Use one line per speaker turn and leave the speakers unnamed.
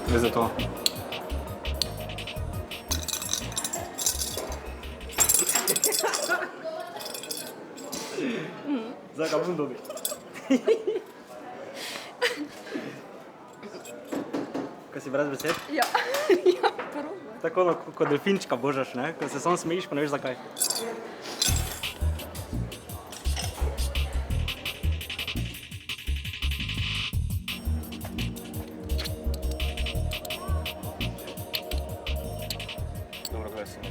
Zdaj za to. Zdaj ga bom dobil. Ko si brez besed?
Ja, ja, probaj.
Tako kot delfinčka božaš, ne? Ko se samo smejiš, pa ne veš zakaj. Dobro, gledaj samo.